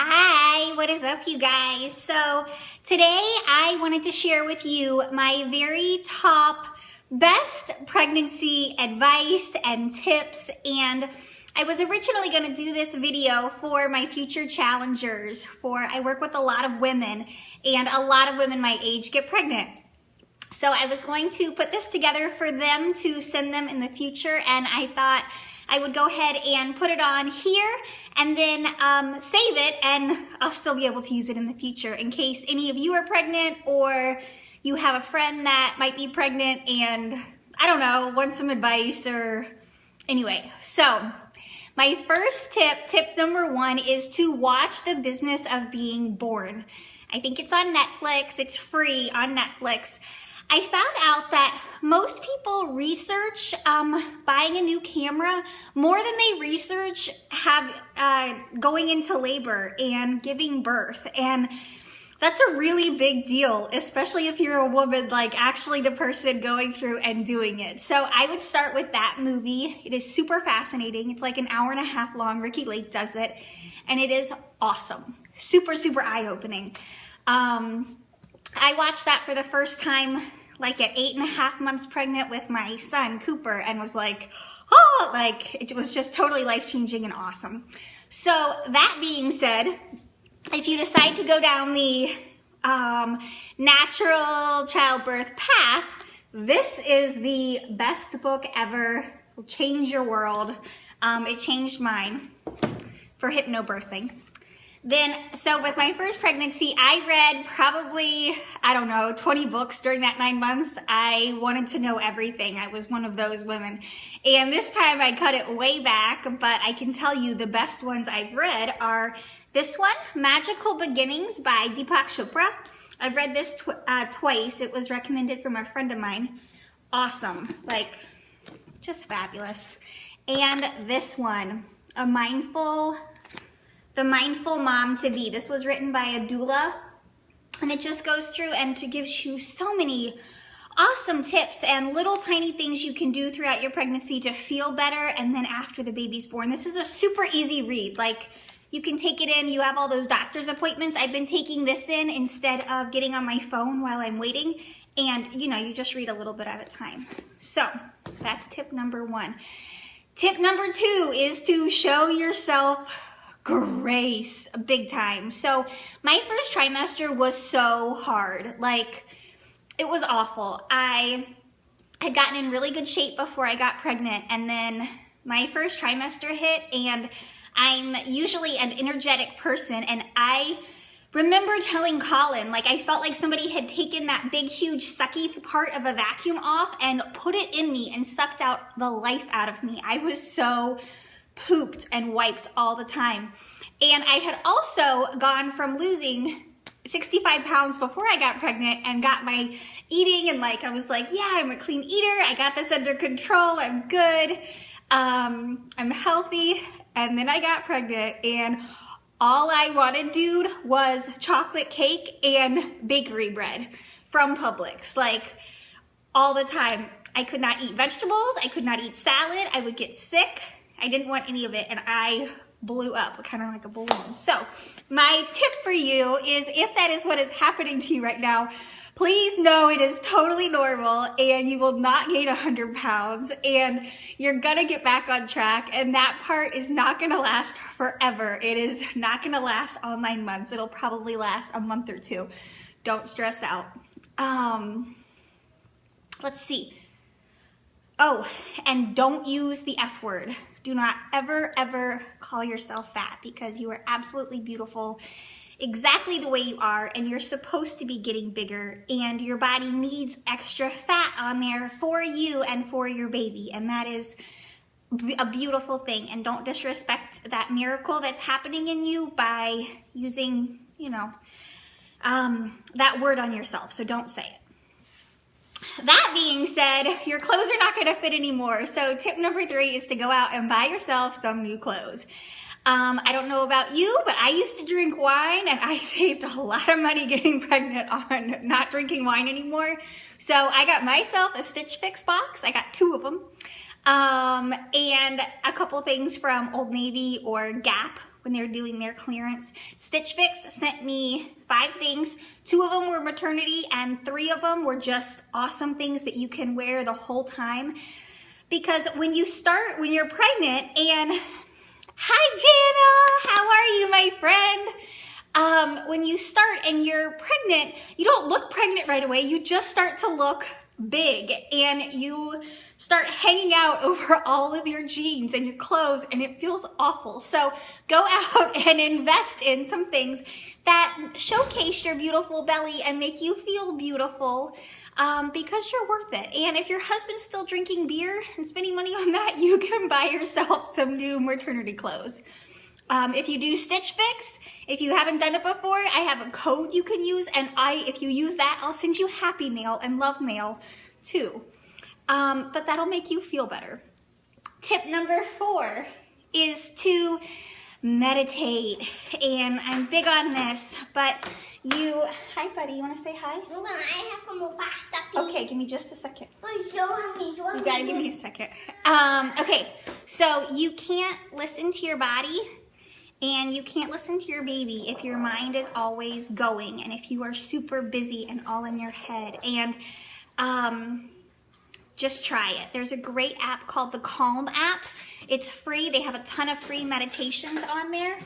Hi, what is up, you guys? So today I wanted to share with you my very top best pregnancy advice and tips. And I was originally going to do this video for my future challengers. I work with a lot of women, and a lot of women my age get pregnant. So I was going to put this together for them to send them in the future, and I thought I would go ahead and put it on here and then save it, and I'll still be able to use it in the future in case any of you are pregnant or you have a friend that might be pregnant and, I don't know, want some advice or anyway. So my first tip number one, is to watch The Business of Being Born. I think it's on Netflix. It's free on Netflix. I found out that most people research buying a new camera more than they research going into labor and giving birth. And that's a really big deal, especially if you're a woman, like actually the person going through and doing it. So I would start with that movie. It is super fascinating. It's like an hour and a half long. Ricki Lake does it, and it is awesome. Super, super eye-opening. I watched that for the first time like at 8.5 months pregnant with my son, Cooper, and was like, oh, like it was just totally life-changing and awesome. So that being said, if you decide to go down the natural childbirth path, this is the best book ever. It will change your world. It changed mine for hypnobirthing. So with my first pregnancy, I read probably, I don't know, 20 books during that 9 months. I wanted to know everything. I was one of those women. And this time I cut it way back, but I can tell you the best ones I've read are this one, Magical Beginnings by Deepak Chopra. I've read this twice. It was recommended from a friend of mine. Awesome, like just fabulous. And this one, The Mindful Mom to Be. This was written by a doula, and it just goes through and gives you so many awesome tips and little tiny things you can do throughout your pregnancy to feel better and then after the baby's born. This is a super easy read. Like, you can take it in. You have all those doctor's appointments. I've been taking this in instead of getting on my phone while I'm waiting, and you just read a little bit at a time. So that's tip number one. Tip number two is to show yourself grace big time. So my first trimester was so hard. Like, it was awful. I had gotten in really good shape before I got pregnant, and then my first trimester hit, and I'm usually an energetic person, and I remember telling Colin, like, I felt like somebody had taken that big, huge, sucky part of a vacuum off and put it in me and sucked out the life out of me. I was so pooped and wiped all the time. And I had also gone from losing 65 pounds before I got pregnant and got my eating, and like I was like, yeah, I'm a clean eater. I got this under control. I'm good. I'm healthy. And then I got pregnant, and all I wanted, dude, was chocolate cake and bakery bread from Publix, like all the time. I could not eat vegetables. I could not eat salad. I would get sick. I didn't want any of it, and I blew up, kind of like a balloon. So my tip for you is, if that is what is happening to you right now, please know it is totally normal, and you will not gain 100 pounds, and you're gonna get back on track, and that part is not gonna last forever. It is not gonna last all 9 months. It'll probably last a month or two. Don't stress out. Let's see. Oh, and don't use the F word. Do not ever, ever call yourself fat, because you are absolutely beautiful exactly the way you are, and you're supposed to be getting bigger, and your body needs extra fat on there for you and for your baby, and that is a beautiful thing. And don't disrespect that miracle that's happening in you by using, that word on yourself, so don't say it. That being said, your clothes are not going to fit anymore. So tip number three is to go out and buy yourself some new clothes. I don't know about you, but I used to drink wine, and I saved a lot of money getting pregnant on not drinking wine anymore. So I got myself a Stitch Fix box. I got 2 of them. And a couple things from Old Navy or Gap when they were doing their clearance. Stitch Fix sent me 5 things. 2 of them were maternity and 3 of them were just awesome things that you can wear the whole time. Because when you're pregnant and, hi Jana, how are you, my friend? When you start and you're pregnant, you don't look pregnant right away. You just start to look big and you start hanging out over all of your jeans and your clothes and it feels awful. So go out and invest in some things that showcase your beautiful belly and make you feel beautiful. Because you're worth it. And if your husband's still drinking beer and spending money on that, you can buy yourself some new maternity clothes. If you do Stitch Fix, if you haven't done it before, I have a code you can use, and if you use that, I'll send you Happy Mail and Love Mail too. But that'll make you feel better. Tip number 4 is to meditate, and I'm big on this, but hi buddy, you want to say hi? Okay, give me just a second. You gotta give me a second. Okay, so you can't listen to your body and you can't listen to your baby if your mind is always going and if you are super busy and all in your head. And just try it. There's a great app called the Calm app. It's free. They have a ton of free meditations on there.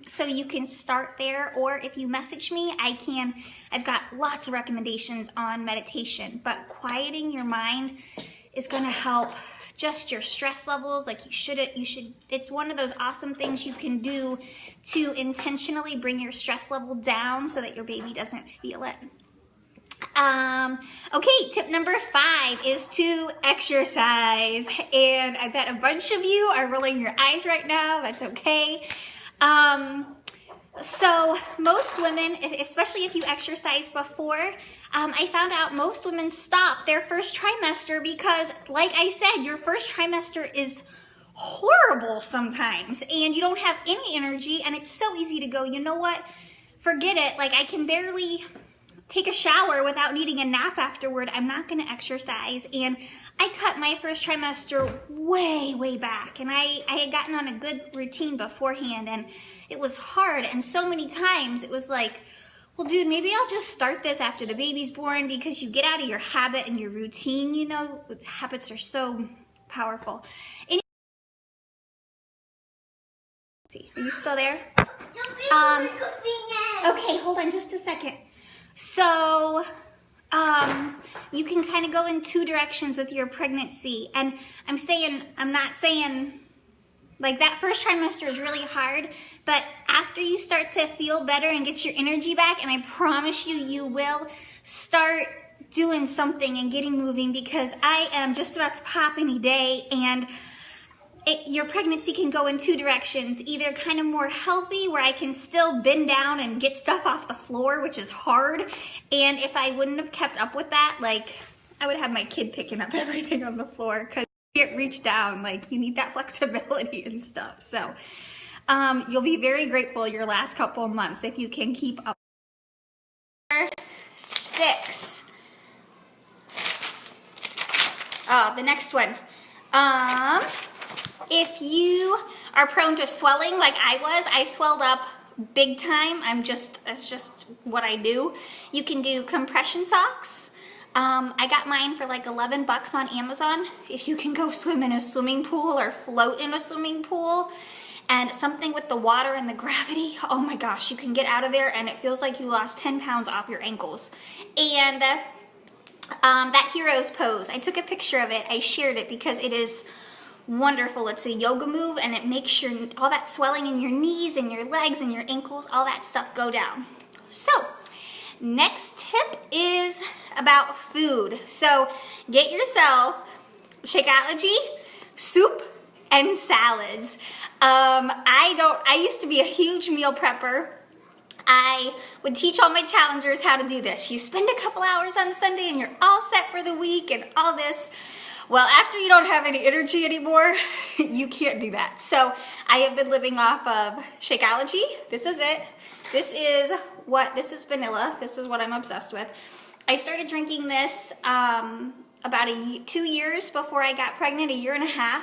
So you can start there, or if you message me, I've got lots of recommendations on meditation, but quieting your mind is gonna help just your stress levels. Like it's one of those awesome things you can do to intentionally bring your stress level down so that your baby doesn't feel it. Okay, tip number 5 is to exercise, and I bet a bunch of you are rolling your eyes right now. That's okay. So most women, especially if you exercise before, I found out most women stop their first trimester because, like I said, your first trimester is horrible sometimes and you don't have any energy, and it's so easy to go, you know what, forget it. Like, I can barely take a shower without needing a nap afterward. I'm not going to exercise. And I cut my first trimester way back, and I had gotten on a good routine beforehand, and it was hard. And so many times it was like, well, dude, maybe I'll just start this after the baby's born, because you get out of your habit and your routine. You know, habits are so powerful. And are you still there? Okay, hold on just a second. So, you can kind of go in 2 directions with your pregnancy. And I'm not saying, like, that first trimester is really hard, but after you start to feel better and get your energy back, and I promise you, you will, start doing something and getting moving, because I am just about to pop any day, and your pregnancy can go in 2 directions, either kind of more healthy, where I can still bend down and get stuff off the floor, which is hard. And if I wouldn't have kept up with that, like, I would have my kid picking up everything on the floor, because you can't reach down. Like, you need that flexibility and stuff. So you'll be very grateful your last couple of months if you can keep up. 6. The next one. If you are prone to swelling like I swelled up big time. That's just what I do. You can do compression socks. I got mine for like 11 bucks on Amazon. If you can go swim in a swimming pool or float in a swimming pool, and something with the water and the gravity, oh my gosh, you can get out of there and it feels like you lost 10 pounds off your ankles. And that hero's pose, I took a picture of it, I shared it because it is wonderful. It's a yoga move, and it makes all that swelling in your knees and your legs and your ankles, all that stuff go down. So next tip is about food. So get yourself Shakeology, soup, and salads. I used to be a huge meal prepper. I would teach all my challengers how to do this. You spend a couple hours on Sunday and you're all set for the week and all this. Well, after you don't have any energy anymore, you can't do that. So I have been living off of Shakeology. This is it. This is vanilla. This is what I'm obsessed with. I started drinking this about 2 years before I got pregnant, 1.5 years,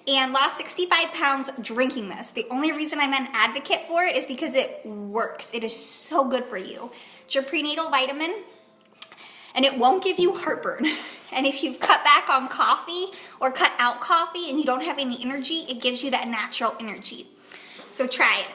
and lost 65 pounds drinking this. The only reason I'm an advocate for it is because it works. It is so good for you. It's your prenatal vitamin, and it won't give you heartburn. And if you've cut back on coffee or cut out coffee and you don't have any energy, it gives you that natural energy. So try it.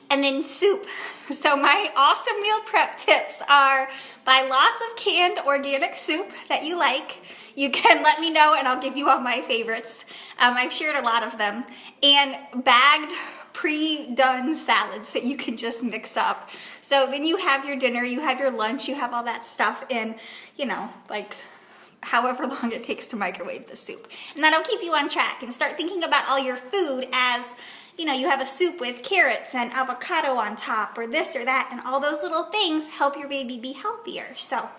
And then soup. So my awesome meal prep tips are buy lots of canned organic soup that you like. You can let me know and I'll give you all my favorites. I've shared a lot of them. And bagged pre-done salads that you can just mix up. So then you have your dinner, you have your lunch, you have all that stuff in, you know, like however long it takes to microwave the soup. And that'll keep you on track and start thinking about all your food as, you know, you have a soup with carrots and avocado on top or this or that, and all those little things help your baby be healthier. So,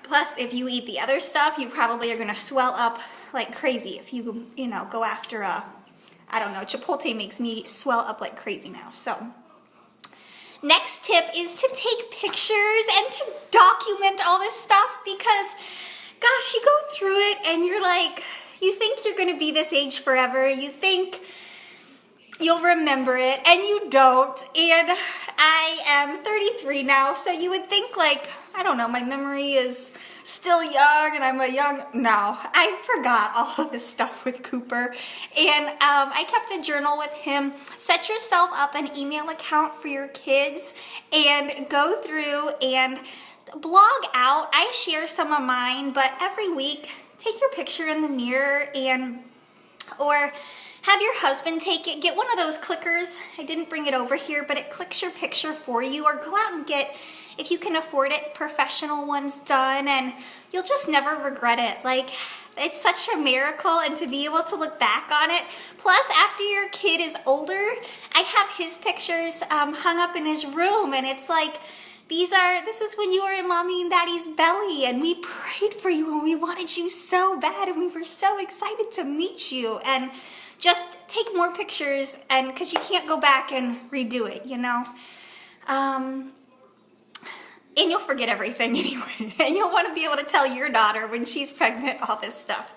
plus if you eat the other stuff, you probably are gonna swell up like crazy if you know, go after I don't know, Chipotle makes me swell up like crazy now, so. Next tip is to take pictures and to document all this stuff because, gosh, you go through it and you're like, you think you're gonna be this age forever. You think you'll remember it and you don't. And I am 33 now, so you would think like, I don't know, my memory is still young and I'm a young, no, I forgot all of this stuff with Cooper. And I kept a journal with him. Set yourself up an email account for your kids and go through and blog out. I share some of mine, but every week, take your picture in the mirror and, or have your husband take it. Get one of those clickers. I didn't bring it over here, but it clicks your picture for you, or go out and get, if you can afford it, professional ones done, and you'll just never regret it. Like, it's such a miracle, and to be able to look back on it. Plus, after your kid is older, I have his pictures hung up in his room, and it's like, this is when you were in mommy and daddy's belly, and we prayed for you and we wanted you so bad and we were so excited to meet you. And just take more pictures, and because you can't go back and redo it, you know. And you'll forget everything anyway. And you'll want to be able to tell your daughter when she's pregnant all this stuff.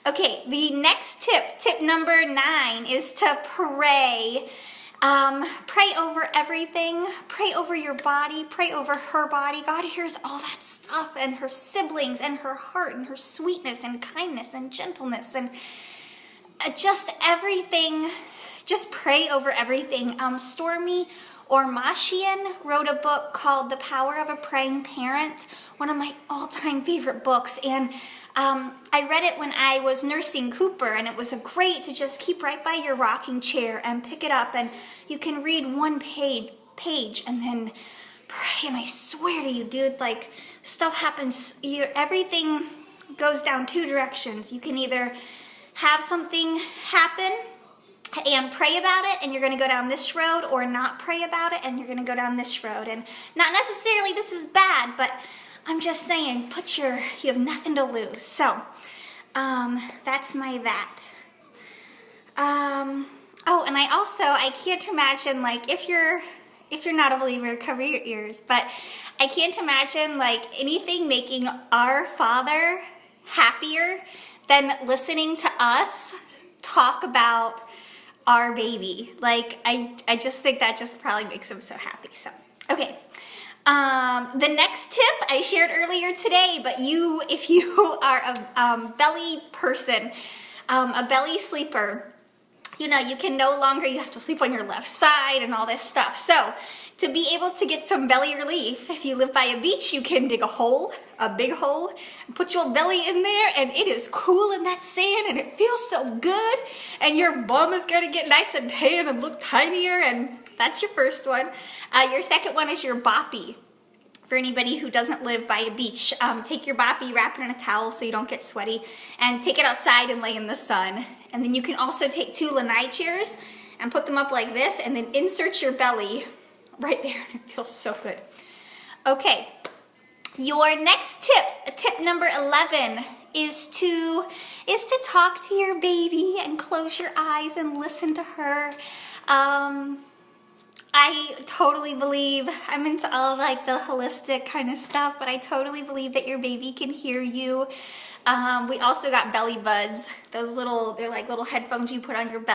Okay, the next tip, tip number 9, is to pray. Pray over everything. Pray over your body. Pray over her body. God hears all that stuff, and her siblings, and her heart, and her sweetness, and kindness, and gentleness, and just everything. Just pray over everything. Stormy Omartian wrote a book called The Power of a Praying Parent, one of my all-time favorite books. And I read it when I was nursing Cooper, and it was great to just keep right by your rocking chair and pick it up, and you can read one page and then pray. And I swear to you, dude, like, stuff happens. Everything goes down 2 directions. You can either have something happen and pray about it, and you're going to go down this road, or not pray about it and you're going to go down this road. And not necessarily this is bad, but I'm just saying, you have nothing to lose. So that's my that. Oh, and I can't imagine, like, if you're not a believer, cover your ears, but I can't imagine like anything making our Father happier than listening to us talk about our baby. Like, I just think that just probably makes him so happy. So, okay. The next tip I shared earlier today, but if you are a belly person, a belly sleeper, you know, you have to sleep on your left side and all this stuff. So to be able to get some belly relief, if you live by a beach, you can dig a big hole, and put your belly in there, and it is cool in that sand, and it feels so good, and your bum is gonna get nice and tan and look tinier, and that's your first one. Your second one is your boppy. For anybody who doesn't live by a beach, take your boppy, wrap it in a towel so you don't get sweaty, and take it outside and lay in the sun. And then you can also take 2 lanai chairs and put them up like this, and then insert your belly right there, and it feels so good. Okay, your next tip number 11, is to talk to your baby and close your eyes and listen to her. I totally believe, I'm into all like the holistic kind of stuff, but I totally believe that your baby can hear you. We also got belly buds. Those little, they're like little headphones you put on your belly.